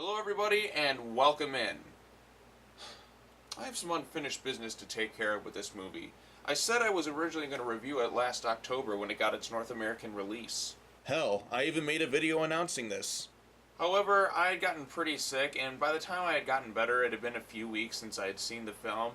Hello everybody and welcome in. I have some unfinished business to take care of with this movie. I said I was originally going to review it last October when it got its North American release. Hell, I even made a video announcing this. However, I had gotten pretty sick, and by the time I had gotten better, it had been a few weeks since I had seen the film,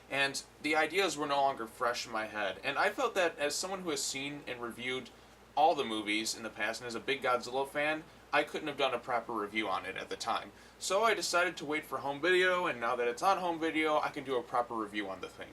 and the ideas were no longer fresh in my head. And I felt that as someone who has seen and reviewed all the movies in the past, and as a big Godzilla fan, I couldn't have done a proper review on it at the time. So I decided to wait for home video, and now that it's on home video, I can do a proper review on the thing.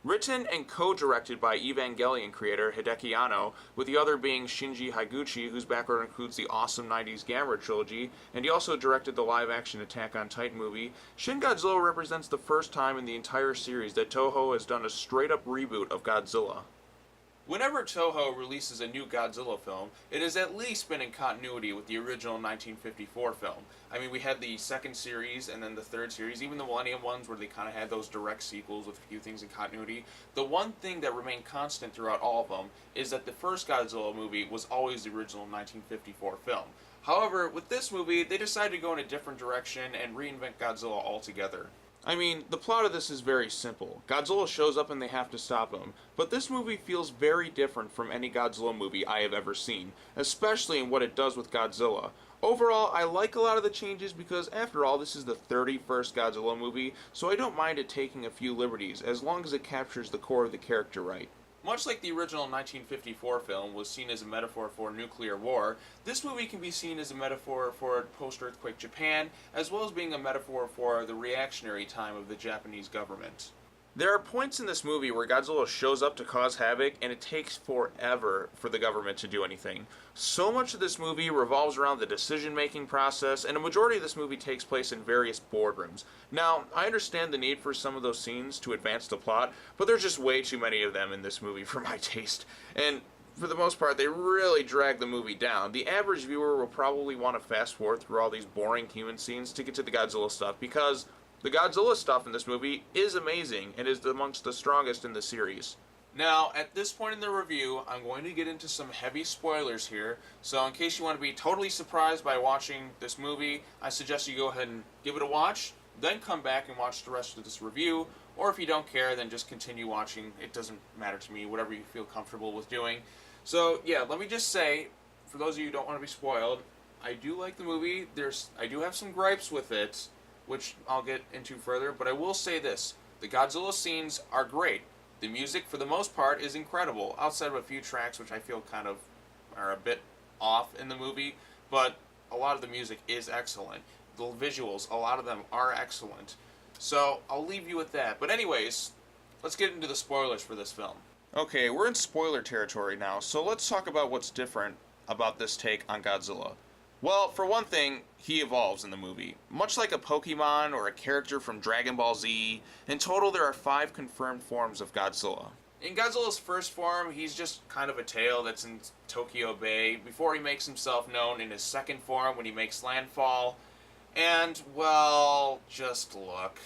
Written and co-directed by Evangelion creator Hideaki Anno, with the other being Shinji Higuchi, whose background includes the awesome 90s Gamera trilogy, and he also directed the live-action Attack on Titan movie, Shin Godzilla represents the first time in the entire series that Toho has done a straight-up reboot of Godzilla. Whenever Toho releases a new Godzilla film, it has at least been in continuity with the original 1954 film. I mean, we had the second series and then the third series, even the Millennium ones where they kind of had those direct sequels with a few things in continuity. The one thing that remained constant throughout all of them is that the first Godzilla movie was always the original 1954 film. However, with this movie, they decided to go in a different direction and reinvent Godzilla altogether. I mean, the plot of this is very simple. Godzilla shows up and they have to stop him. But this movie feels very different from any Godzilla movie I have ever seen, especially in what it does with Godzilla. Overall, I like a lot of the changes because, after all, this is the 31st Godzilla movie, so I don't mind it taking a few liberties, as long as it captures the core of the character right. Much like the original 1954 film was seen as a metaphor for nuclear war, this movie can be seen as a metaphor for post-earthquake Japan, as well as being a metaphor for the reactionary time of the Japanese government. There are points in this movie where Godzilla shows up to cause havoc, and it takes forever for the government to do anything. So much of this movie revolves around the decision-making process, and a majority of this movie takes place in various boardrooms. Now, I understand the need for some of those scenes to advance the plot, but there's just way too many of them in this movie for my taste. And for the most part, they really drag the movie down. The average viewer will probably want to fast forward through all these boring human scenes to get to the Godzilla stuff, because the Godzilla stuff in this movie is amazing and is amongst the strongest in the series. Now, at this point in the review, I'm going to get into some heavy spoilers here, so in case you want to be totally surprised by watching this movie, I suggest you go ahead and give it a watch, then come back and watch the rest of this review, or if you don't care, then just continue watching. It doesn't matter to me, whatever you feel comfortable with doing. So, yeah, let me just say, for those of you who don't want to be spoiled, I do like the movie. I do have some gripes with it, which I'll get into further, but I will say this. The Godzilla scenes are great. The music, for the most part, is incredible, outside of a few tracks which I feel kind of are a bit off in the movie, but a lot of the music is excellent. The visuals, a lot of them are excellent. So, I'll leave you with that. But anyways, let's get into the spoilers for this film. Okay, we're in spoiler territory now, so let's talk about what's different about this take on Godzilla. Well, for one thing, he evolves in the movie. Much like a Pokemon or a character from Dragon Ball Z, in total there are 5 confirmed forms of Godzilla. In Godzilla's first form, he's just kind of a tail that's in Tokyo Bay, before he makes himself known in his second form when he makes landfall. And, well, just look.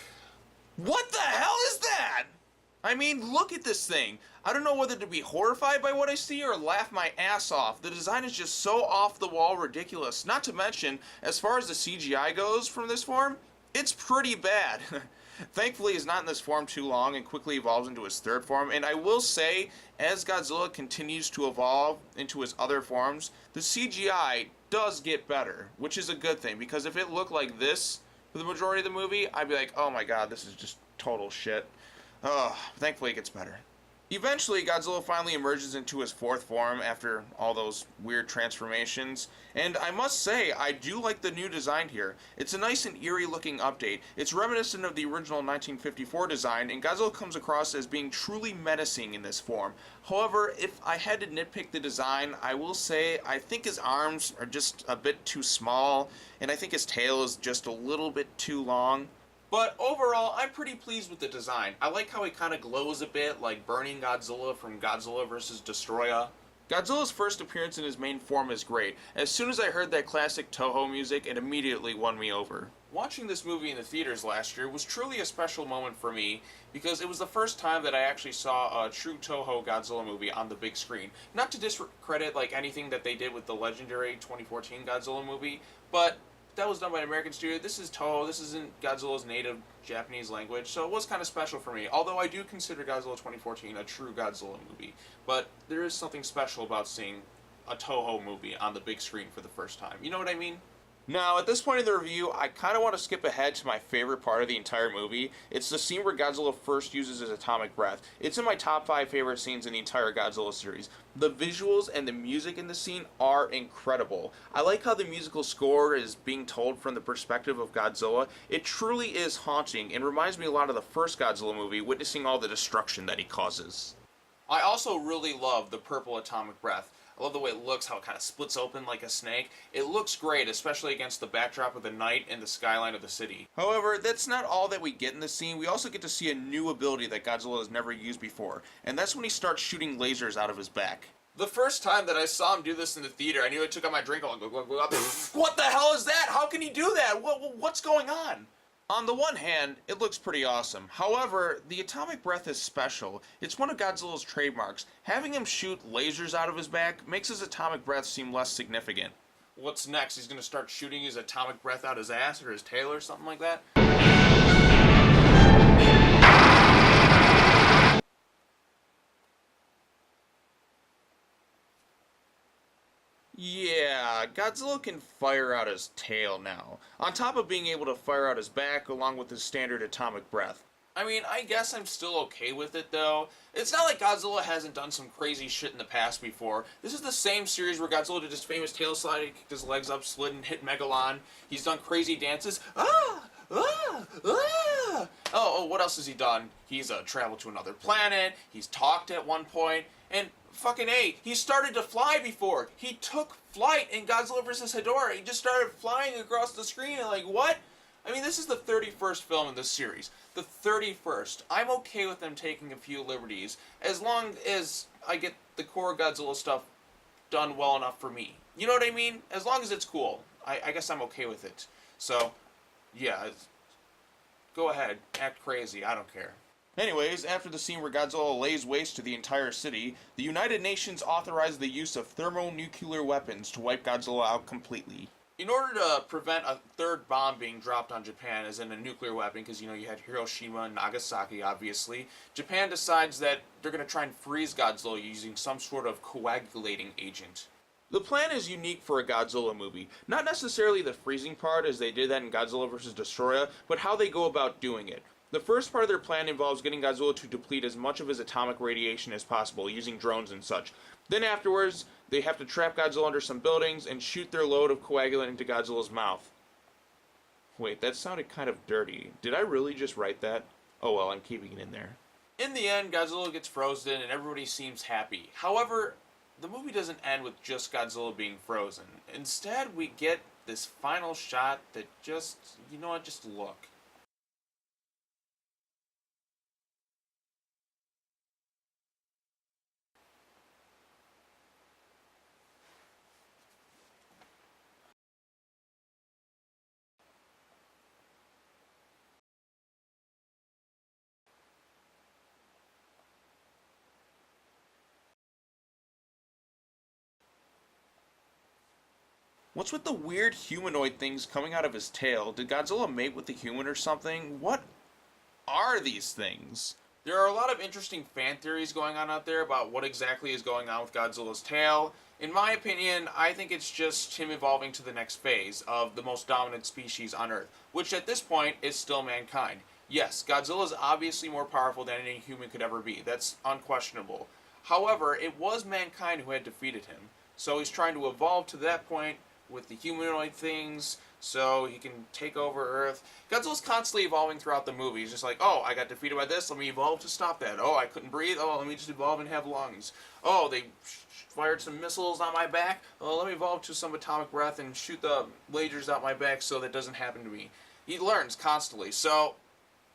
What the hell is that? I mean, look at this thing. I don't know whether to be horrified by what I see or laugh my ass off. The design is just so off-the-wall ridiculous. Not to mention, as far as the CGI goes from this form, it's pretty bad. Thankfully, he's not in this form too long and quickly evolves into his third form. And I will say, as Godzilla continues to evolve into his other forms, the CGI does get better, which is a good thing. Because if it looked like this for the majority of the movie, I'd be like, oh my god, this is just total shit. Thankfully it gets better. Eventually, Godzilla finally emerges into his fourth form after all those weird transformations, and I must say, I do like the new design here. It's a nice and eerie looking update. It's reminiscent of the original 1954 design, and Godzilla comes across as being truly menacing in this form. However, if I had to nitpick the design, I will say I think his arms are just a bit too small, and I think his tail is just a little bit too long. But overall, I'm pretty pleased with the design. I like how he kind of glows a bit, like Burning Godzilla from Godzilla vs. Destoroyah. Godzilla's first appearance in his main form is great. As soon as I heard that classic Toho music, it immediately won me over. Watching this movie in the theaters last year was truly a special moment for me, because it was the first time that I actually saw a true Toho Godzilla movie on the big screen. Not to discredit like anything that they did with the legendary 2014 Godzilla movie, but that was done by an American studio. This is Toho. This isn't Godzilla's native Japanese language, so it was kind of special for me. Although I do consider Godzilla 2014 a true Godzilla movie, but there is something special about seeing a Toho movie on the big screen for the first time. You know what I mean? Now, at this point in the review, I kind of want to skip ahead to my favorite part of the entire movie. It's the scene where Godzilla first uses his atomic breath. It's in my top 5 favorite scenes in the entire Godzilla series. The visuals and the music in the scene are incredible. I like how the musical score is being told from the perspective of Godzilla. It truly is haunting and reminds me a lot of the first Godzilla movie, witnessing all the destruction that he causes. I also really love the purple atomic breath. I love the way it looks, how it kind of splits open like a snake. It looks great, especially against the backdrop of the night and the skyline of the city. However, that's not all that we get in the scene. We also get to see a new ability that Godzilla has never used before, and that's when he starts shooting lasers out of his back. The first time that I saw him do this in the theater, I knew I took out my drink. What the hell is that? How can he do that? What's going on? On the one hand, it looks pretty awesome. However, the atomic breath is special. It's one of Godzilla's trademarks. Having him shoot lasers out of his back makes his atomic breath seem less significant. What's next? He's gonna start shooting his atomic breath out his ass or his tail or something like that? Yeah, Godzilla can fire out his tail now, on top of being able to fire out his back along with his standard atomic breath. I mean, I guess I'm still okay with it though. It's not like Godzilla hasn't done some crazy shit in the past before. This is the same series where Godzilla did his famous tail slide, he kicked his legs up, slid and hit Megalon. He's done crazy dances. Oh, what else has he done? He's traveled to another planet, he's talked at one point, and fucking A, he started to fly before. He took flight in Godzilla vs. Hedorah. He just started flying across the screen and like, what? I mean, this is the 31st film in this series. The 31st. I'm okay with them taking a few liberties, as long as I get the core Godzilla stuff done well enough for me. You know what I mean? As long as it's cool. I guess I'm okay with it. So, yeah, go ahead, act crazy, I don't care. Anyways, after the scene where Godzilla lays waste to the entire city, the United Nations authorized the use of thermonuclear weapons to wipe Godzilla out completely. In order to prevent a third bomb being dropped on Japan, as in a nuclear weapon, because you had Hiroshima and Nagasaki, obviously, Japan decides that they're going to try and freeze Godzilla using some sort of coagulating agent. The plan is unique for a Godzilla movie. Not necessarily the freezing part, as they did that in Godzilla vs. Destoroyah, but how they go about doing it. The first part of their plan involves getting Godzilla to deplete as much of his atomic radiation as possible, using drones and such. Then afterwards, they have to trap Godzilla under some buildings and shoot their load of coagulant into Godzilla's mouth. Wait, that sounded kind of dirty. Did I really just write that? Oh well, I'm keeping it in there. In the end, Godzilla gets frozen and everybody seems happy. However, the movie doesn't end with just Godzilla being frozen. Instead, we get this final shot that just, you know what, just look. What's with the weird humanoid things coming out of his tail? Did Godzilla mate with the human or something? What are these things? There are a lot of interesting fan theories going on out there about what exactly is going on with Godzilla's tail. In my opinion, I think it's just him evolving to the next phase of the most dominant species on Earth, which at this point is still mankind. Yes, Godzilla is obviously more powerful than any human could ever be. That's unquestionable. However, it was mankind who had defeated him. So he's trying to evolve to that point with the humanoid things, so he can take over Earth. Godzilla's constantly evolving throughout the movie. He's just like, oh, I got defeated by this, let me evolve to stop that. Oh, I couldn't breathe, oh, let me just evolve and have lungs. Oh, they fired some missiles on my back, oh, let me evolve to some atomic breath and shoot the lasers out my back so that doesn't happen to me. He learns constantly, so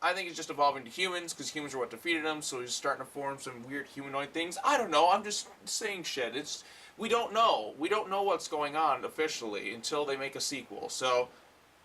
I think he's just evolving to humans, because humans are what defeated him, so he's starting to form some weird humanoid things. I don't know, I'm just saying shit. We don't know. We don't know what's going on officially until they make a sequel. So,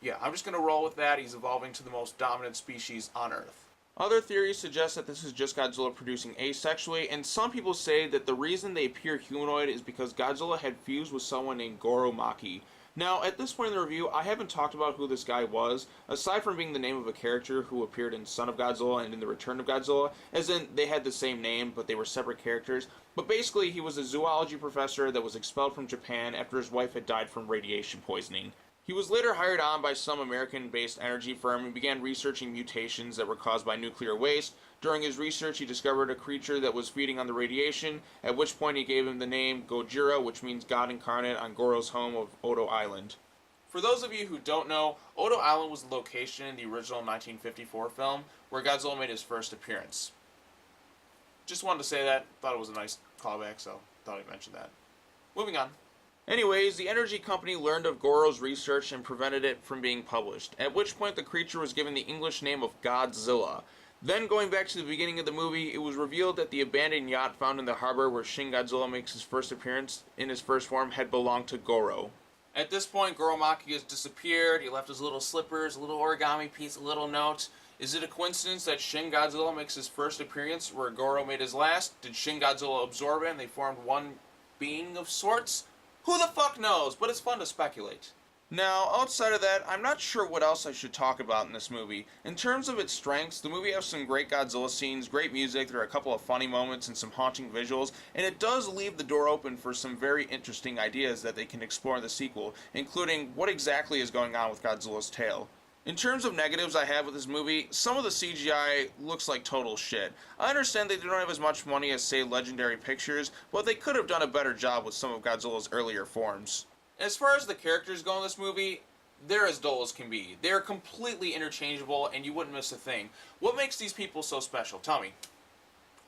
yeah, I'm just going to roll with that. He's evolving to the most dominant species on Earth. Other theories suggest that this is just Godzilla producing asexually, and some people say that the reason they appear humanoid is because Godzilla had fused with someone named Goro Maki. Now, at this point in the review, I haven't talked about who this guy was, aside from being the name of a character who appeared in Son of Godzilla and in The Return of Godzilla, as in they had the same name, but they were separate characters. But basically, he was a zoology professor that was expelled from Japan after his wife had died from radiation poisoning. He was later hired on by some American-based energy firm and began researching mutations that were caused by nuclear waste. During his research, he discovered a creature that was feeding on the radiation, at which point he gave him the name Gojira, which means God incarnate, on Goro's home of Odo Island. For those of you who don't know, Odo Island was the location in the original 1954 film where Godzilla made his first appearance. Just wanted to say that. Thought it was a nice callback, so thought I'd mention that. Moving on. Anyways, the energy company learned of Goro's research and prevented it from being published, at which point the creature was given the English name of Godzilla. Then, going back to the beginning of the movie, it was revealed that the abandoned yacht found in the harbor where Shin Godzilla makes his first appearance in his first form had belonged to Goro. At this point, Goro Maki has disappeared. He left his little slippers, a little origami piece, a little note. Is it a coincidence that Shin Godzilla makes his first appearance where Goro made his last? Did Shin Godzilla absorb it and they formed one being of sorts? Who the fuck knows, but it's fun to speculate. Now, outside of that, I'm not sure what else I should talk about in this movie. In terms of its strengths, the movie has some great Godzilla scenes, great music, there are a couple of funny moments and some haunting visuals, and it does leave the door open for some very interesting ideas that they can explore in the sequel, including what exactly is going on with Godzilla's tail. In terms of negatives I have with this movie, some of the CGI looks like total shit. I understand they don't have as much money as, say, Legendary Pictures, but they could have done a better job with some of Godzilla's earlier forms. As far as the characters go in this movie, they're as dull as can be. They're completely interchangeable, and you wouldn't miss a thing. What makes these people so special? Tell me.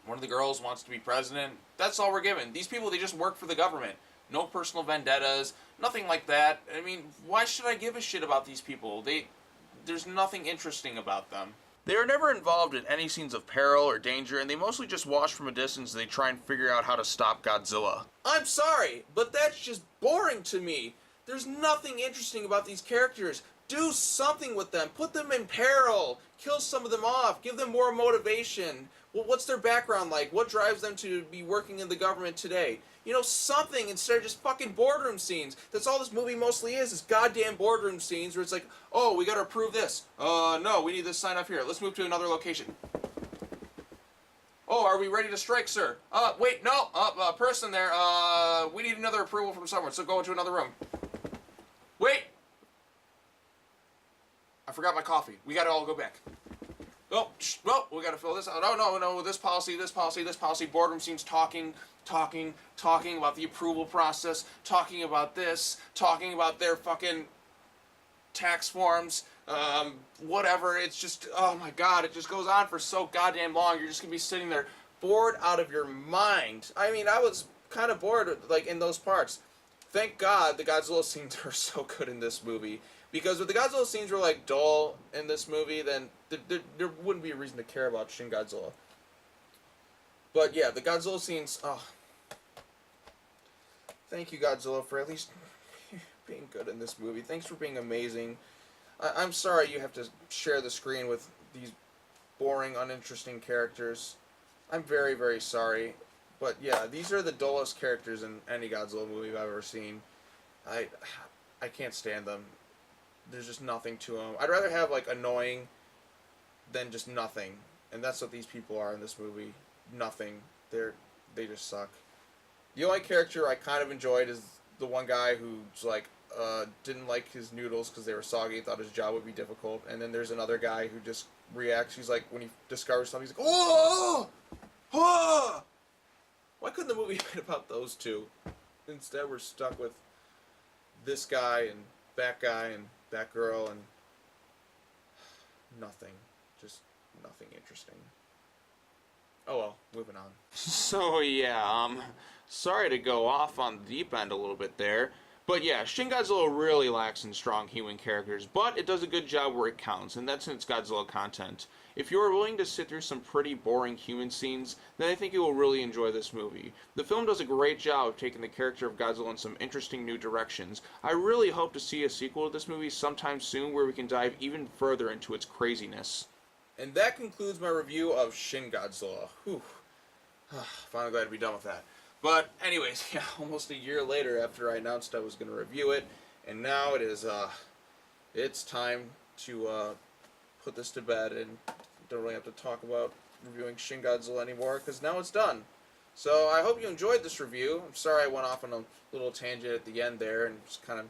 One of the girls wants to be president. That's all we're given. These people, they just work for the government. No personal vendettas, nothing like that. I mean, why should I give a shit about these people? There's nothing interesting about them. They are never involved in any scenes of peril or danger, and they mostly just watch from a distance as they try and figure out how to stop Godzilla. I'm sorry, but that's just boring to me. There's nothing interesting about these characters. Do something with them. Put them in peril. Kill some of them off. Give them more motivation. Well, what's their background like? What drives them to be working in the government today? You know, something instead of just fucking boardroom scenes. That's all this movie mostly is goddamn boardroom scenes where it's like, oh, we gotta approve this. No, we need this sign up here. Let's move to another location. Oh, are we ready to strike, sir? Wait, no, person there, we need another approval from someone, so go into another room. Wait! I forgot my coffee. We gotta all go back. Oh, we gotta fill this out. Oh, no, this policy, boardroom scenes talking about the approval process, talking about this, talking about their fucking tax forms, whatever. It's just, oh my god, it just goes on for so goddamn long. You're just gonna be sitting there bored out of your mind. I mean, I was kind of bored, like, in those parts. Thank God the Godzilla scenes are so good in this movie. Because if the Godzilla scenes were, like, dull in this movie, then there wouldn't be a reason to care about Shin Godzilla. But yeah, the Godzilla scenes, thank you, Godzilla, for at least being good in this movie. Thanks for being amazing. I'm sorry you have to share the screen with these boring, uninteresting characters. I'm very, very sorry. But yeah, these are the dullest characters in any Godzilla movie I've ever seen. I can't stand them. There's just nothing to them. I'd rather have, like, annoying than just nothing. And that's what these people are in this movie. Nothing. They just suck. The only character I kind of enjoyed is the one guy who's, like, didn't like his noodles because they were soggy, thought his job would be difficult. And then there's another guy who just reacts. He's like, when he discovers something, he's like, oh! Oh! Why couldn't the movie have been about those two? Instead, we're stuck with this guy and that guy and that girl and nothing. Just nothing interesting. Oh well, moving on. So yeah, sorry to go off on the deep end a little bit there. But yeah, Shin Godzilla really lacks in strong human characters, but it does a good job where it counts, and that's in its Godzilla content. If you are willing to sit through some pretty boring human scenes, then I think you will really enjoy this movie. The film does a great job of taking the character of Godzilla in some interesting new directions. I really hope to see a sequel to this movie sometime soon where we can dive even further into its craziness. And that concludes my review of Shin Godzilla. Whew. Finally glad to be done with that. But anyways, yeah, almost a year later after I announced I was going to review it, And now it's time to put this to bed and don't really have to talk about reviewing Shin Godzilla anymore because now it's done. So I hope you enjoyed this review. I'm sorry I went off on a little tangent at the end there and just kind of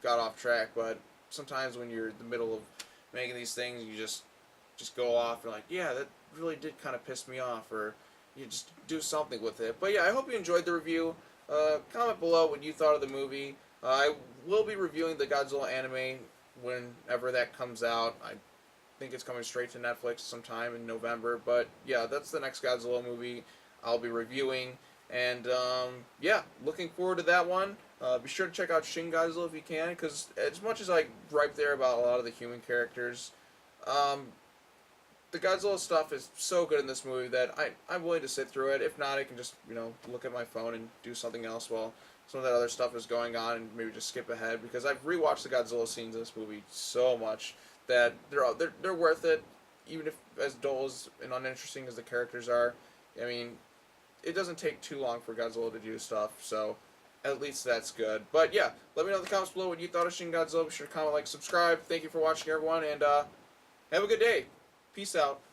got off track, but sometimes when you're in the middle of making these things, you just go off and like, yeah, that really did kind of piss me off, or you just do something with it. But yeah, I hope you enjoyed the review. Comment below what you thought of the movie. I will be reviewing the Godzilla anime whenever that comes out. I think it's coming straight to Netflix sometime in November. But yeah, that's the next Godzilla movie I'll be reviewing. And yeah, looking forward to that one. Be sure to check out Shin Godzilla if you can, because as much as I gripe there about a lot of the human characters, the Godzilla stuff is so good in this movie that I'm willing to sit through it. If not, I can just, look at my phone and do something else while some of that other stuff is going on and maybe just skip ahead, because I've rewatched the Godzilla scenes in this movie so much that they're worth it, even if as dull and uninteresting as the characters are. I mean, it doesn't take too long for Godzilla to do stuff, so at least that's good. But yeah, let me know in the comments below what you thought of Shin Godzilla. Be sure to comment, like, subscribe. Thank you for watching, everyone, and have a good day. Peace out.